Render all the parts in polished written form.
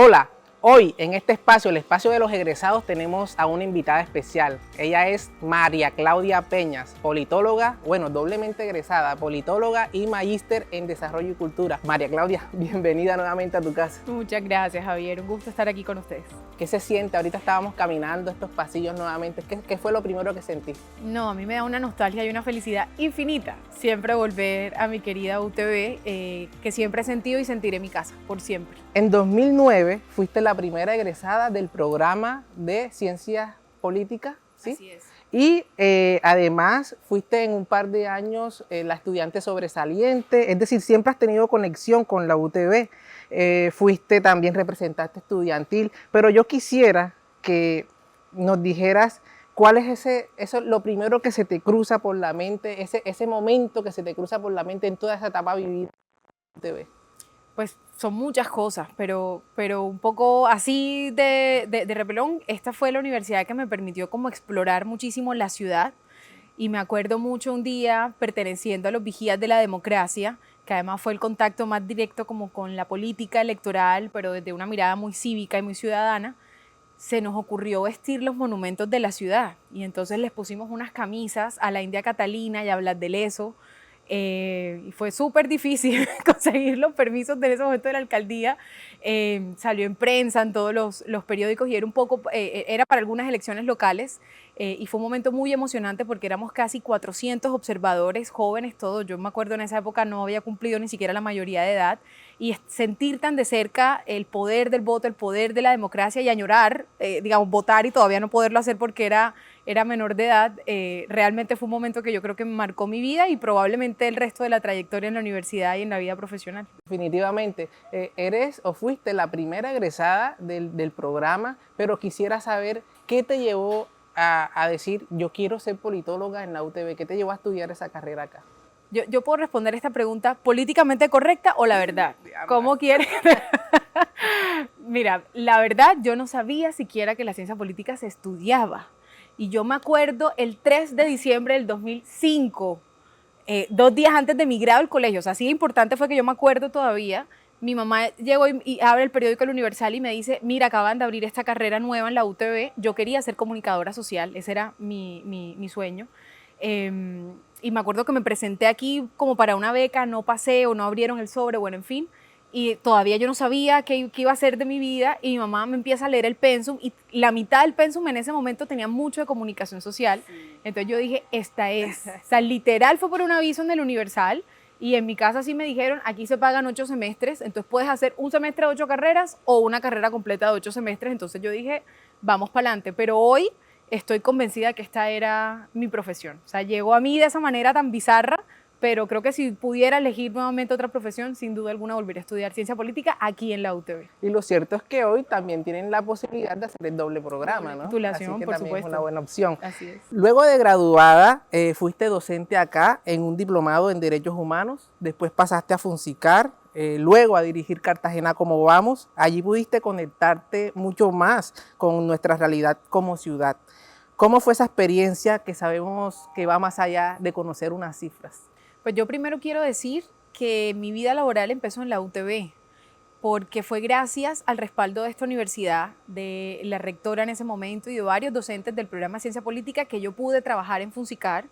Hola, hoy en este espacio, el espacio de los egresados, tenemos a una invitada especial. Ella es María Claudia Peñas, politóloga, bueno, doblemente egresada, politóloga y magíster en desarrollo y cultura. María Claudia, bienvenida nuevamente a tu casa. Muchas gracias, Javier. Un gusto estar aquí con ustedes. ¿Qué se siente? Ahorita estábamos caminando estos pasillos nuevamente. ¿Qué fue lo primero que sentí? No, a mí me da una nostalgia y una felicidad infinita siempre volver a mi querida UTV, que siempre he sentido y sentiré mi casa, por siempre. En 2009 fuiste la primera egresada del programa de Ciencias Políticas, ¿sí? Así es. Y además fuiste en un par de años la estudiante sobresaliente, es decir, siempre has tenido conexión con la UTV. Fuiste también representante estudiantil, pero yo quisiera que nos dijeras cuál es lo primero que se te cruza por la mente, ese momento que se te cruza por la mente en toda esa etapa vivida en la UTV. Pues son muchas cosas, pero un poco así de repelón, esta fue la universidad que me permitió como explorar muchísimo la ciudad. Y me acuerdo mucho un día perteneciendo a los Vigías de la Democracia, que además fue el contacto más directo como con la política electoral, pero desde una mirada muy cívica y muy ciudadana, se nos ocurrió vestir los monumentos de la ciudad. Y entonces les pusimos unas camisas a la India Catalina y a Blas de Lezo, y fue súper difícil conseguir los permisos de ese momento de la alcaldía. Salió en prensa, en todos los periódicos, y era un poco, era para algunas elecciones locales, y fue un momento muy emocionante porque éramos casi 400 observadores, jóvenes todos. Yo me acuerdo en esa época no había cumplido ni siquiera la mayoría de edad, y sentir tan de cerca el poder del voto, el poder de la democracia, y añorar, digamos, votar y todavía no poderlo hacer porque era menor de edad, realmente fue un momento que yo creo que marcó mi vida y probablemente el resto de la trayectoria en la universidad y en la vida profesional. Definitivamente, eres o fuiste la primera egresada del programa, pero quisiera saber qué te llevó a decir, yo quiero ser politóloga en la UTV, ¿qué te llevó a estudiar esa carrera acá? Yo puedo responder esta pregunta políticamente correcta o la verdad. ¿Cómo quieres? Mira, la verdad, yo no sabía siquiera que la ciencia política se estudiaba. Y yo me acuerdo el 3 de diciembre del 2005, 2 días antes de mi grado al colegio. O sea, así de importante fue que yo me acuerdo todavía. Mi mamá llegó y abre el periódico El Universal y me dice, mira, acaban de abrir esta carrera nueva en la UTV. Yo quería ser comunicadora social, ese era mi sueño. Y me acuerdo que me presenté aquí como para una beca, no pasé o no abrieron el sobre, bueno, en fin. Y todavía yo no sabía qué iba a hacer de mi vida, y mi mamá me empieza a leer el pensum, y la mitad del pensum en ese momento tenía mucho de comunicación social. Sí. Entonces yo dije, esta es. O sea, literal fue por un aviso en el Universal, y en mi casa sí me dijeron, aquí se pagan 8 semestres, entonces puedes hacer un semestre de 8 carreras o una carrera completa de 8 semestres. Entonces yo dije, vamos para adelante. Pero hoy estoy convencida que esta era mi profesión. O sea, llegó a mí de esa manera tan bizarra, pero creo que si pudiera elegir nuevamente otra profesión, sin duda alguna volvería a estudiar ciencia política aquí en la UTV. Y lo cierto es que hoy también tienen la posibilidad de hacer el doble programa, ¿no? Titulación, así que por también supuesto. es una buena opción. Así es. Luego de graduada, fuiste docente acá en un diplomado en Derechos Humanos, después pasaste a Funsicar, luego a dirigir Cartagena Como Vamos. Allí pudiste conectarte mucho más con nuestra realidad como ciudad. ¿Cómo fue esa experiencia que sabemos que va más allá de conocer unas cifras? Pues yo primero quiero decir que mi vida laboral empezó en la UTV, porque fue gracias al respaldo de esta universidad, de la rectora en ese momento y de varios docentes del programa de Ciencia Política, que yo pude trabajar en Funsicar,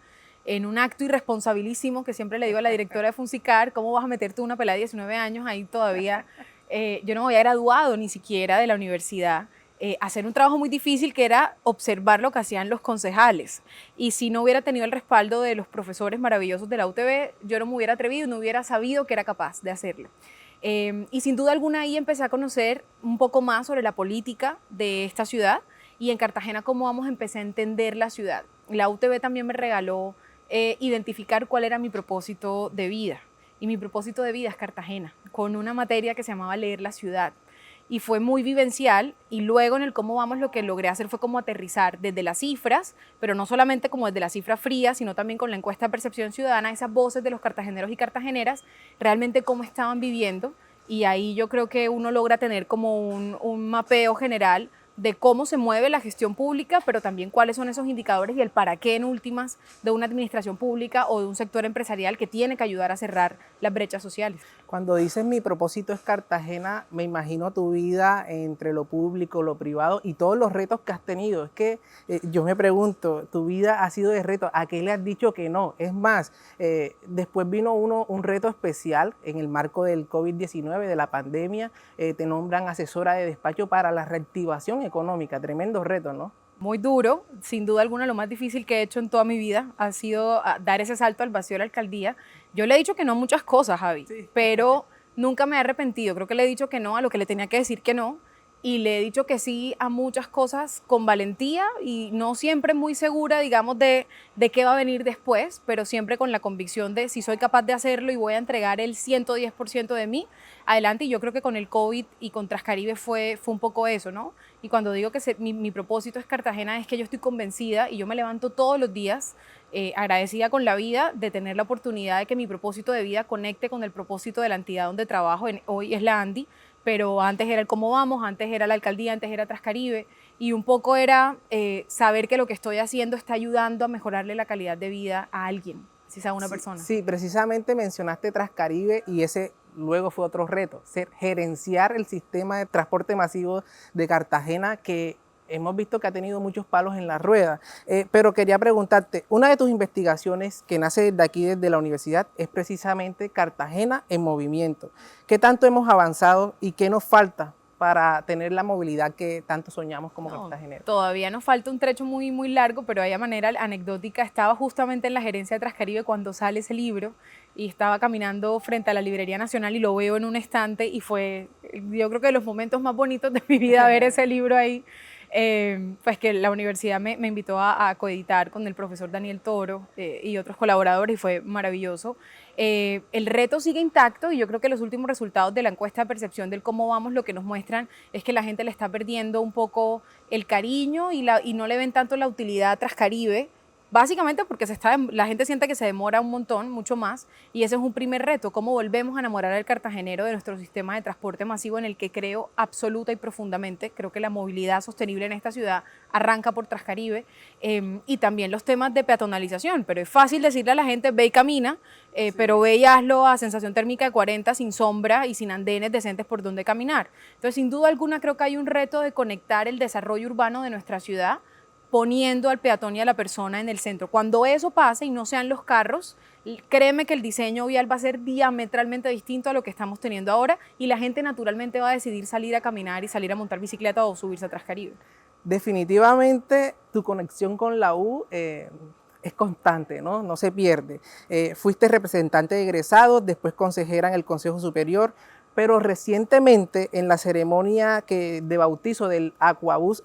en un acto irresponsabilísimo que siempre le digo a la directora de Funsicar, ¿cómo vas a meterte una pelada de 19 años ahí todavía? Yo no me había graduado ni siquiera de la universidad. Hacer un trabajo muy difícil que era observar lo que hacían los concejales, y si no hubiera tenido el respaldo de los profesores maravillosos de la UTV, yo no me hubiera atrevido, no hubiera sabido que era capaz de hacerlo. Y sin duda alguna ahí empecé a conocer un poco más sobre la política de esta ciudad, y en Cartagena Como Vamos empecé a entender la ciudad. La UTV también me regaló identificar cuál era mi propósito de vida, y mi propósito de vida es Cartagena, con una materia que se llamaba Leer la Ciudad. Y fue muy vivencial, y luego en el Cómo Vamos lo que logré hacer fue como aterrizar desde las cifras, pero no solamente como desde las cifras frías, sino también con la encuesta de percepción ciudadana, esas voces de los cartageneros y cartageneras, realmente cómo estaban viviendo, y ahí yo creo que uno logra tener como un mapeo general de cómo se mueve la gestión pública, pero también cuáles son esos indicadores y el para qué en últimas de una administración pública o de un sector empresarial que tiene que ayudar a cerrar las brechas sociales. Cuando dices mi propósito es Cartagena, me imagino tu vida entre lo público, lo privado y todos los retos que has tenido. Es que yo me pregunto, tu vida ha sido de reto, ¿a qué le has dicho que no? Es más, después vino un reto especial en el marco del COVID-19, de la pandemia, te nombran asesora de despacho para la reactivación económica, tremendo reto, ¿no? Muy duro, sin duda alguna lo más difícil que he hecho en toda mi vida ha sido dar ese salto al vacío de la alcaldía. Yo le he dicho que no a muchas cosas, Javi, Sí. pero nunca me he arrepentido. Creo que le he dicho que no a lo que le tenía que decir que no y le he dicho que sí a muchas cosas con valentía y no siempre muy segura, digamos, de qué va a venir después, pero siempre con la convicción de si soy capaz de hacerlo y voy a entregar el 110% de mí, adelante. Y yo creo que con el COVID y con Trascaribe fue un poco eso, ¿no? Y cuando digo que mi propósito es Cartagena, es que yo estoy convencida y yo me levanto todos los días agradecida con la vida de tener la oportunidad de que mi propósito de vida conecte con el propósito de la entidad donde trabajo. Hoy es la ANDI, pero antes era el Cómo Vamos, antes era la alcaldía, antes era Trascaribe, y un poco era saber que lo que estoy haciendo está ayudando a mejorarle la calidad de vida a alguien, si sea una persona. Sí, precisamente mencionaste Trascaribe y ese luego fue otro reto, gerenciar el sistema de transporte masivo de Cartagena que hemos visto que ha tenido muchos palos en la rueda. Pero quería preguntarte, una de tus investigaciones que nace desde aquí, desde la universidad, es precisamente Cartagena en movimiento. ¿Qué tanto hemos avanzado y qué nos falta para tener la movilidad que tanto soñamos como cartageneros? Todavía nos falta un trecho muy, muy largo, pero de manera anecdótica, estaba justamente en la gerencia de Trascaribe cuando sale ese libro y estaba caminando frente a la Librería Nacional y lo veo en un estante y fue, yo creo que de los momentos más bonitos de mi vida ver ese libro ahí. Pues que la universidad me invitó a coeditar con el profesor Daniel Toro y otros colaboradores y fue maravilloso. El reto sigue intacto y yo creo que los últimos resultados de la encuesta de percepción del Cómo Vamos lo que nos muestran es que la gente le está perdiendo un poco el cariño y no le ven tanto la utilidad a Trascaribe, básicamente porque la gente siente que se demora un montón, mucho más, y ese es un primer reto, cómo volvemos a enamorar al cartagenero de nuestro sistema de transporte masivo en el que creo absoluta y profundamente. Creo que la movilidad sostenible en esta ciudad arranca por Trascaribe, y también los temas de peatonalización, pero es fácil decirle a la gente ve y camina, sí, pero ve y hazlo a sensación térmica de 40 sin sombra y sin andenes decentes por donde caminar. Entonces, sin duda alguna, creo que hay un reto de conectar el desarrollo urbano de nuestra ciudad poniendo al peatón y a la persona en el centro. Cuando eso pase y no sean los carros, créeme que el diseño vial va a ser diametralmente distinto a lo que estamos teniendo ahora y la gente naturalmente va a decidir salir a caminar y salir a montar bicicleta o subirse a Trascaribe. Definitivamente tu conexión con la U es constante, ¿no? No se pierde. Fuiste representante de egresados, después consejera en el Consejo Superior, pero recientemente en la ceremonia de bautizo del Aquabús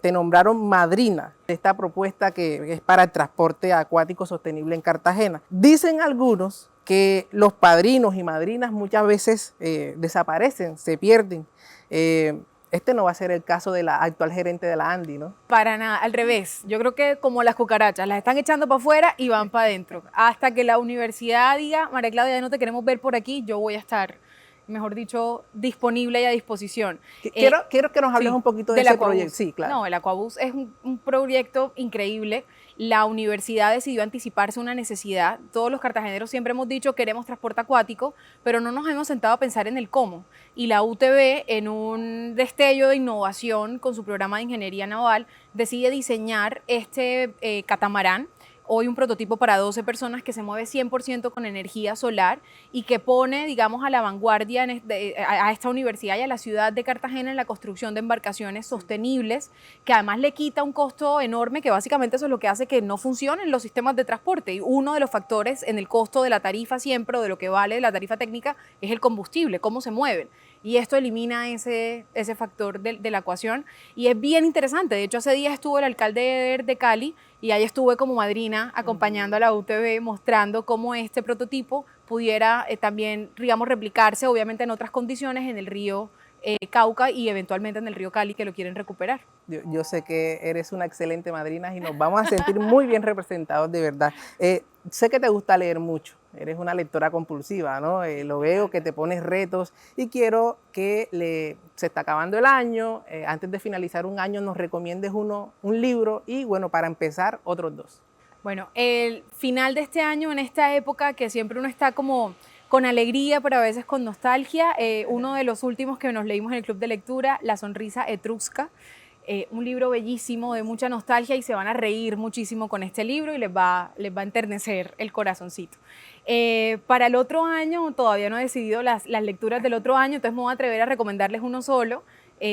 te nombraron madrina de esta propuesta que es para el transporte acuático sostenible en Cartagena. Dicen algunos que los padrinos y madrinas muchas veces desaparecen, se pierden. Este no va a ser el caso de la actual gerente de la ANDI, ¿no? Para nada, al revés. Yo creo que como las cucarachas, las están echando para afuera y van para adentro. Hasta que la universidad diga, María Claudia, ya no te queremos ver por aquí, yo voy a estar, mejor dicho, disponible y a disposición. Quiero que nos hables un poquito de ese proyecto. Sí, claro. No, el Aquabús es un proyecto increíble. La universidad decidió anticiparse una necesidad. Todos los cartageneros siempre hemos dicho queremos transporte acuático, pero no nos hemos sentado a pensar en el cómo. Y la UTB, en un destello de innovación con su programa de ingeniería naval, decide diseñar este catamarán. Hoy un prototipo para 12 personas que se mueve 100% con energía solar y que pone, digamos, a la vanguardia a esta universidad y a la ciudad de Cartagena en la construcción de embarcaciones sostenibles, que además le quita un costo enorme, que básicamente eso es lo que hace que no funcionen los sistemas de transporte. Y uno de los factores en el costo de la tarifa siempre, o de lo que vale la tarifa técnica, es el combustible, cómo se mueven. Y esto elimina ese factor de la ecuación y es bien interesante. De hecho, hace días estuvo el alcalde de Cali y ahí estuve como madrina acompañando a la UTB, mostrando cómo este prototipo pudiera también, digamos, replicarse, obviamente en otras condiciones, en el río Cauca y eventualmente en el río Cali, que lo quieren recuperar. Yo sé que eres una excelente madrina y nos vamos a sentir muy bien representados, de verdad. Sé que te gusta leer mucho, eres una lectora compulsiva, ¿no? Lo veo que te pones retos y quiero que se está acabando el año, antes de finalizar un año nos recomiendes un libro y, bueno, para empezar, otros dos. Bueno, el final de este año, en esta época que siempre uno está como con alegría, pero a veces con nostalgia. Uno de los últimos que nos leímos en el club de lectura, La sonrisa etrusca, un libro bellísimo, de mucha nostalgia, y se van a reír muchísimo con este libro y les va a enternecer el corazoncito. Para el otro año, todavía no he decidido las lecturas del otro año, entonces me voy a atrever a recomendarles uno solo,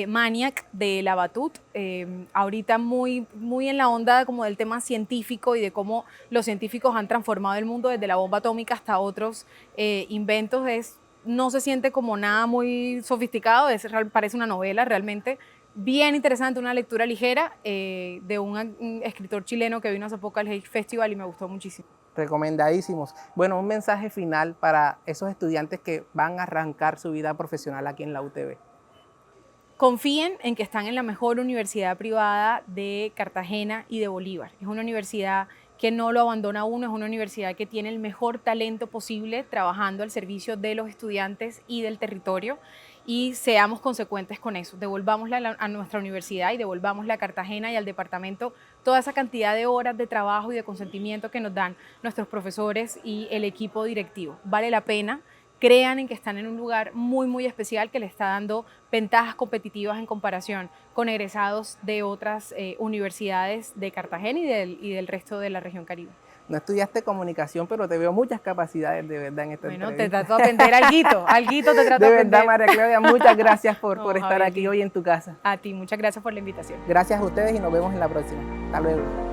Maniac, de Labatut, ahorita muy en la onda como del tema científico y de cómo los científicos han transformado el mundo desde la bomba atómica hasta otros inventos. No se siente como nada muy sofisticado, parece una novela realmente bien interesante, una lectura ligera de un escritor chileno que vino hace poco al Hate Festival y me gustó muchísimo. Recomendadísimos. Bueno, un mensaje final para esos estudiantes que van a arrancar su vida profesional aquí en la UTB. Confíen en que están en la mejor universidad privada de Cartagena y de Bolívar. Es una universidad que no lo abandona uno, es una universidad que tiene el mejor talento posible trabajando al servicio de los estudiantes y del territorio, y seamos consecuentes con eso. Devolvámosle a nuestra universidad y devolvámosle a Cartagena y al departamento toda esa cantidad de horas de trabajo y de consentimiento que nos dan nuestros profesores y el equipo directivo. Vale la pena. Crean en que están en un lugar muy especial que le está dando ventajas competitivas en comparación con egresados de otras universidades de Cartagena y del resto de la región Caribe. No estudiaste comunicación, pero te veo muchas capacidades de verdad en esta entrevista. Bueno, te trato de aprender alguito te trato de aprender. De verdad, María Claudia, muchas gracias por estar aquí hoy en tu casa. A ti, muchas gracias por la invitación. Gracias a ustedes y nos vemos en la próxima. Hasta luego.